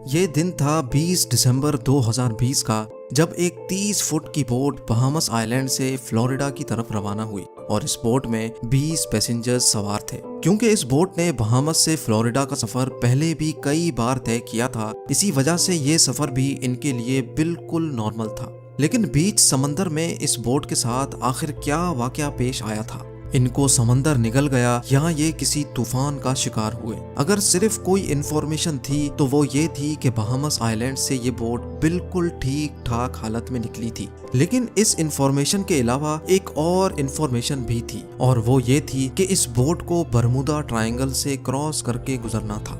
ये दिन था 20 दिसंबर 2020 का, जब एक 30 फुट की बोट बहामस आइलैंड से फ्लोरिडा की तरफ रवाना हुई और इस बोट में 20 पैसेंजर्स सवार थे। क्योंकि इस बोट ने बहामस से फ्लोरिडा का सफर पहले भी कई बार तय किया था, इसी वजह से ये सफर भी इनके लिए बिल्कुल नॉर्मल था। लेकिन बीच समंदर में इस बोट के साथ आखिर क्या वाकया पेश आया था? इनको समंदर निगल गया या ये किसी तूफान का शिकार हुए? अगर सिर्फ कोई इन्फॉर्मेशन थी तो वो ये थी कि बहामस आइलैंड से ये बोट बिल्कुल ठीक ठाक हालत में निकली थी। लेकिन इस इन्फॉर्मेशन के अलावा एक और इन्फॉर्मेशन भी थी, और वो ये थी कि इस बोट को बरमूदा ट्रायंगल से क्रॉस करके गुजरना था।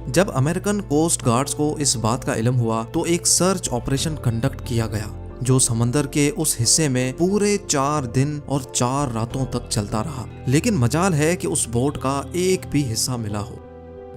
जब अमेरिकन कोस्ट गार्ड्स को इस बात का इल्म हुआ तो एक सर्च ऑपरेशन कंडक्ट किया गया, जो समंदर के उस हिस्से में पूरे 4 दिन और 4 रातों तक चलता रहा। लेकिन मजाल है कि उस बोट का एक भी हिस्सा मिला हो।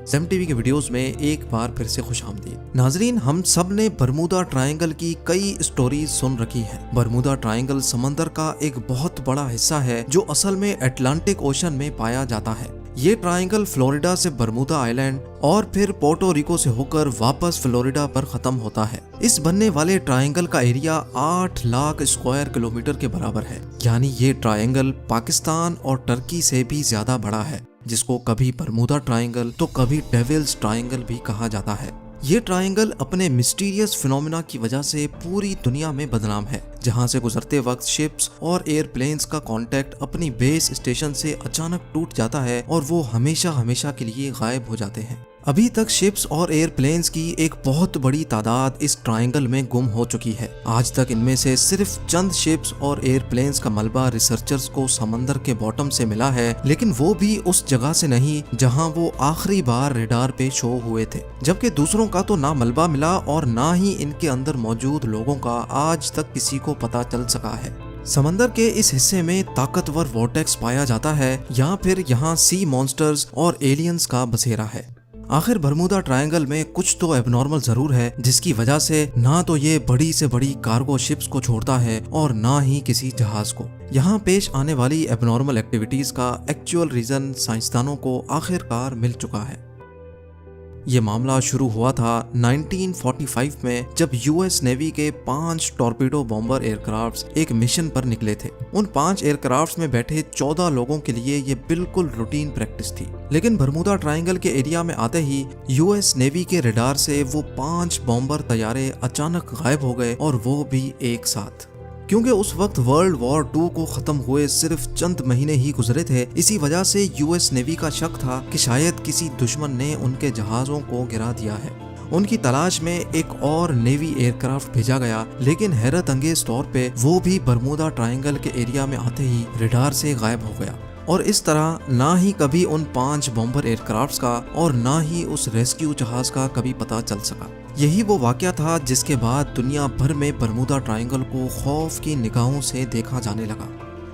ज़ेम टीवी के वीडियोस में एक बार फिर से खुशामदीद। नाजरीन, हम सब ने बरमूदा ट्रायंगल की कई स्टोरीज सुन रखी हैं। बरमूदा ट्रायंगल समंदर का एक बहुत बड़ा हिस्सा है जो असल में अटलांटिक ओशन में पाया जाता है। ये ट्रायंगल फ्लोरिडा से बरमूदा आइलैंड और फिर पोर्टो रिको से होकर वापस फ्लोरिडा पर खत्म होता है। इस बनने वाले ट्रायंगल का एरिया 8 लाख स्क्वायर किलोमीटर के बराबर है। यानी ये ट्रायंगल पाकिस्तान और टर्की से भी ज्यादा बड़ा है, जिसको कभी बरमूदा ट्रायंगल तो कभी डेविल्स ट्रायंगल भी कहा जाता है। ये ट्रायंगल अपने मिस्टीरियस फिनोमेना की वजह से पूरी दुनिया में बदनाम है, जहां से गुजरते वक्त शिप्स और एयरप्लेन्स का कांटेक्ट अपनी बेस स्टेशन से अचानक टूट जाता है और वो हमेशा हमेशा के लिए गायब हो जाते हैं। अभी तक शिप्स और एयरप्लेन्स की एक बहुत बड़ी तादाद इस ट्रायंगल में गुम हो चुकी है। आज तक इनमें से सिर्फ चंद शिप्स और एयरप्लेन्स का मलबा रिसर्चर्स को समंदर के बॉटम से मिला है, लेकिन वो भी उस जगह से नहीं जहां वो आखिरी बार रेडार पे शो हुए थे। जबकि दूसरों का तो ना मलबा मिला और ना ही इनके अंदर मौजूद लोगों का आज तक किसी को पता चल सका है। समंदर के इस हिस्से में ताकतवर वोर्टेक्स पाया जाता है या फिर यहाँ सी मॉन्स्टर्स और एलियंस का बसेरा है। आखिर बरमूदा ट्रायंगल में कुछ तो एबनॉर्मल जरूर है, जिसकी वजह से ना तो ये बड़ी से बड़ी कार्गो शिप्स को छोड़ता है और ना ही किसी जहाज को। यहाँ पेश आने वाली एबनॉर्मल एक्टिविटीज का एक्चुअल रीजन साइंसदानों को आखिरकार मिल चुका है। ये मामला शुरू हुआ था 1945 में, जब यूएस नेवी के 5 टॉर्पीडो बॉम्बर एयरक्राफ्ट्स एक मिशन पर निकले थे। उन 5 एयरक्राफ्ट्स में बैठे 14 लोगों के लिए ये बिल्कुल रूटीन प्रैक्टिस थी। लेकिन बरमूदा ट्रायंगल के एरिया में आते ही यूएस नेवी के रडार से वो 5 बॉम्बर तैयारे अचानक गायब हो गए, और वो भी एक साथ। क्योंकि उस वक्त वर्ल्ड वॉर 2 को खत्म हुए सिर्फ चंद महीने ही गुजरे थे, इसी वजह से यूएस नेवी का शक था कि शायद किसी दुश्मन ने उनके जहाजों को गिरा दिया है। उनकी तलाश में एक और नेवी एयरक्राफ्ट भेजा गया, लेकिन हैरत अंगेज तौर पे वो भी बरमूदा ट्रायंगल के एरिया में आते ही रडार से गायब हो गया। और इस तरह ना ही कभी उन 5 बॉम्बर एयरक्राफ्ट्स का और ना ही उस रेस्क्यू जहाज का कभी पता चल सका। यही वो वाकया था जिसके बाद दुनिया भर में बरमूदा ट्रायंगल को खौफ की निगाहों से देखा जाने लगा।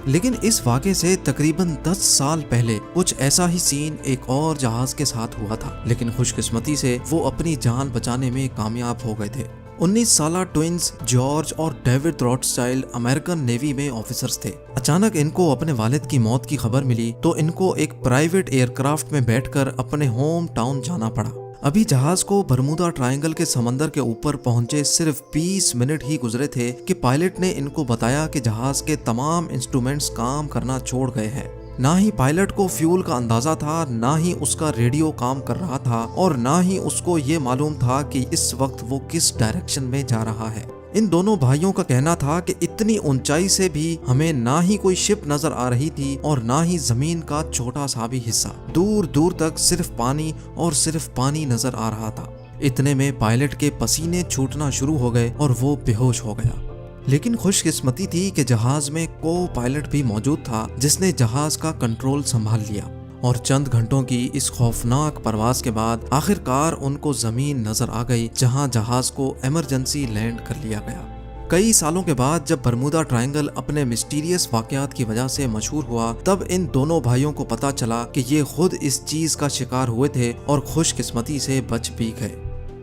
लेकिन इस वाकये से तकरीबन 10 साल पहले कुछ ऐसा ही सीन एक और जहाज के साथ हुआ था, लेकिन खुशकिस्मती से वो अपनी जान बचाने में कामयाब हो गए थे। 19 साला ट्विंस जॉर्ज और डेविड रॉथस्चाइल्ड अमेरिकन नेवी में ऑफिसर्स थे। अचानक इनको अपने वालिद की मौत की खबर मिली तो इनको एक प्राइवेट एयरक्राफ्ट में बैठकर अपने होम टाउन जाना पड़ा। अभी जहाज को बरमूदा ट्रायंगल के समंदर के ऊपर पहुंचे सिर्फ 20 मिनट ही गुजरे थे कि पायलट ने इनको बताया कि जहाज के तमाम इंस्ट्रूमेंट्स काम करना छोड़ गए हैं। ना ही पायलट को फ्यूल का अंदाजा था, ना ही उसका रेडियो काम कर रहा था, और ना ही उसको ये मालूम था कि इस वक्त वो किस डायरेक्शन में जा रहा है। इन दोनों भाइयों का कहना था कि इतनी ऊंचाई से भी हमें ना ही कोई शिप नजर आ रही थी और ना ही जमीन का छोटा सा भी हिस्सा। दूर दूर तक सिर्फ पानी और सिर्फ पानी नजर आ रहा था। इतने में पायलट के पसीने छूटना शुरू हो गए और वो बेहोश हो गया। लेकिन खुशकिस्मती थी कि जहाज में को पायलट भी मौजूद था, जिसने जहाज का कंट्रोल संभाल लिया, और चंद घंटों की इस खौफनाक परवाज के बाद आखिरकार उनको जमीन नजर आ गई, जहां जहाज को इमरजेंसी लैंड कर लिया गया। कई सालों के बाद जब बरमूदा ट्रायंगल अपने मिस्टीरियस वाकयात की वजह से मशहूर हुआ, तब इन दोनों भाइयों को पता चला कि ये खुद इस चीज का शिकार हुए थे और खुशकिस्मती से बच भी गए।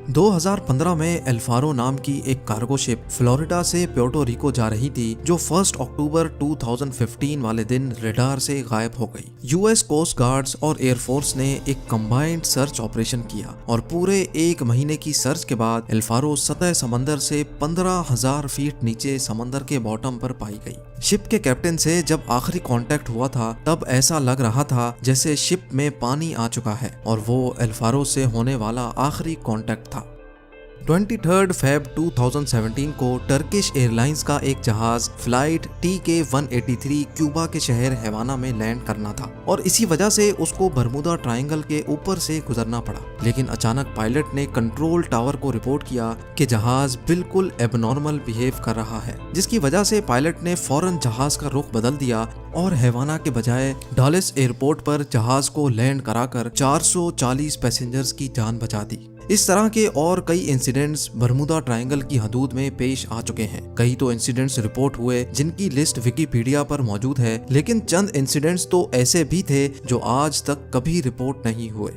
2015 में एल्फारो नाम की एक कार्गो शिप फ्लोरिडा से प्योर्टो रिको जा रही थी, जो 1 अक्टूबर 2015 वाले दिन रडार से गायब हो गई। यूएस कोस्ट गार्ड्स और एयरफोर्स ने एक कंबाइंड सर्च ऑपरेशन किया और पूरे 1 महीने की सर्च के बाद एल्फारो सतह समंदर से 15,000 फीट नीचे समंदर के बॉटम पर पाई गई। शिप के कैप्टन से जब आखिरी कांटेक्ट हुआ था तब ऐसा लग रहा था जैसे शिप में पानी आ चुका है और वो एल्फारो से होने वाला आखिरी कांटेक्ट था। 23 फेब 2017 को टर्किश एयरलाइंस का एक जहाज फ्लाइट TK-183 क्यूबा के शहर हैवाना में लैंड करना था और इसी वजह से उसको बरमुदा ट्रायंगल के ऊपर से गुजरना पड़ा। लेकिन अचानक पायलट ने कंट्रोल टावर को रिपोर्ट किया कि जहाज बिल्कुल एबनॉर्मल बिहेव कर रहा है, जिसकी वजह से पायलट ने फौरन जहाज का रुख बदल दिया और हैवाना के बजाय डॉलेस एयरपोर्ट पर जहाज को लैंड कराकर 440 पैसेंजर्स की जान बचा दी। इस तरह के और कई इंसिडेंट्स बरमुदा ट्रायंगल की हदूद में पेश आ चुके हैं। कई तो इंसिडेंट्स रिपोर्ट हुए जिनकी लिस्ट विकिपीडिया पर मौजूद है, लेकिन चंद इंसिडेंट्स तो ऐसे भी थे जो आज तक कभी रिपोर्ट नहीं हुए।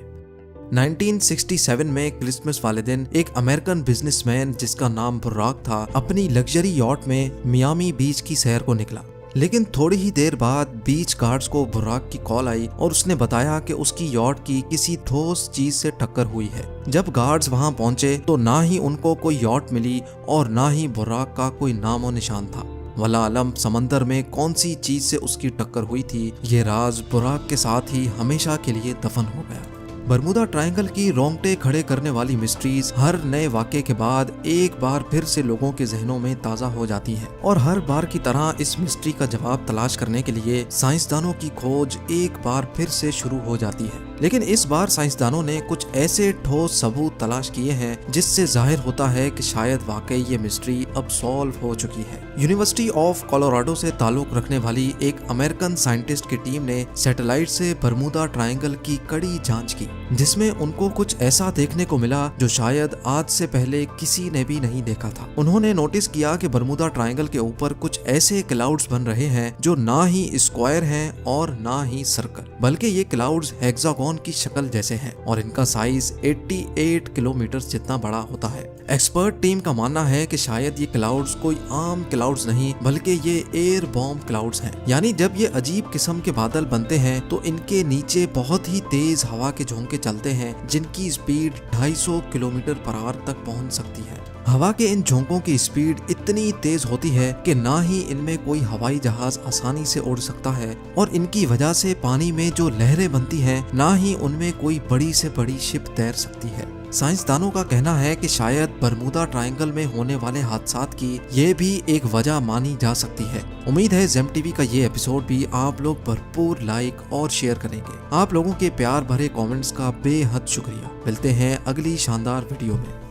1967 में क्रिसमस वाले दिन एक अमेरिकन बिजनेसमैन जिसका नाम बुर्राक था अपनी लग्जरी यॉट में मियामी बीच की सैर को निकला। लेकिन थोड़ी ही देर बाद बीच गार्ड्स को बुर्राक की कॉल आई और उसने बताया कि उसकी यॉट की किसी ठोस चीज से टक्कर हुई है। जब गार्ड्स वहां पहुंचे तो ना ही उनको कोई यॉट मिली और ना ही बुर्राक का कोई नामो निशान था। वला आलम समंदर में कौन सी चीज से उसकी टक्कर हुई थी, ये राज बुर्राक के साथ ही हमेशा के लिए दफन हो गया। बरमुदा ट्रायंगल की रोंगटे खड़े करने वाली मिस्ट्रीज हर नए वाक़े के बाद एक बार फिर से लोगों के जहनों में ताज़ा हो जाती हैं और हर बार की तरह इस मिस्ट्री का जवाब तलाश करने के लिए साइंसदानों की खोज एक बार फिर से शुरू हो जाती है। लेकिन इस बार साइंसदानों ने कुछ ऐसे ठोस सबूत तलाश किए हैं जिससे जाहिर होता है कि शायद वाकई ये मिस्ट्री अब सॉल्व हो चुकी है। यूनिवर्सिटी ऑफ कोलोराडो से ताल्लुक रखने वाली एक अमेरिकन साइंटिस्ट की टीम ने सैटेलाइट से बरमुदा ट्रायंगल की कड़ी जांच की, जिसमें उनको कुछ ऐसा देखने को मिला जो शायद आज से पहले किसी ने भी नहीं देखा था। उन्होंने नोटिस किया कि बरमुदा ट्रायंगल के ऊपर कुछ ऐसे क्लाउड्स बन रहे हैं जो ना ही स्क्वायर हैं और ना ही सर्कल, बल्कि ये क्लाउड्स हेक्सागोन की शक्ल जैसे हैं और इनका साइज 88 किलोमीटर जितना बड़ा होता है। एक्सपर्ट टीम का मानना है कि शायद ये क्लाउड्स कोई आम क्लाउड्स नहीं बल्कि ये एयर बॉम्ब क्लाउड्स हैं। यानी जब ये अजीब किस्म के बादल बनते हैं तो इनके नीचे बहुत ही तेज हवा के झोंके चलते हैं जिनकी स्पीड 250 किलोमीटर पर आवर तक पहुंच सकती है। हवा के इन झोंकों की स्पीड इतनी तेज होती है कि ना ही इनमें कोई हवाई जहाज आसानी से उड़ सकता है और इनकी वजह से पानी में जो लहरें बनती हैं ना ही उनमें कोई बड़ी से बड़ी शिप तैर सकती है। साइंसदानों का कहना है कि शायद बरमुदा ट्रायंगल में होने वाले हादसात की ये भी एक वजह मानी जा सकती है। उम्मीद है जेम टीवी का ये एपिसोड भी आप लोग भरपूर लाइक और शेयर करेंगे। आप लोगों के प्यार भरे कमेंट्स का बेहद शुक्रिया। मिलते हैं अगली शानदार वीडियो में।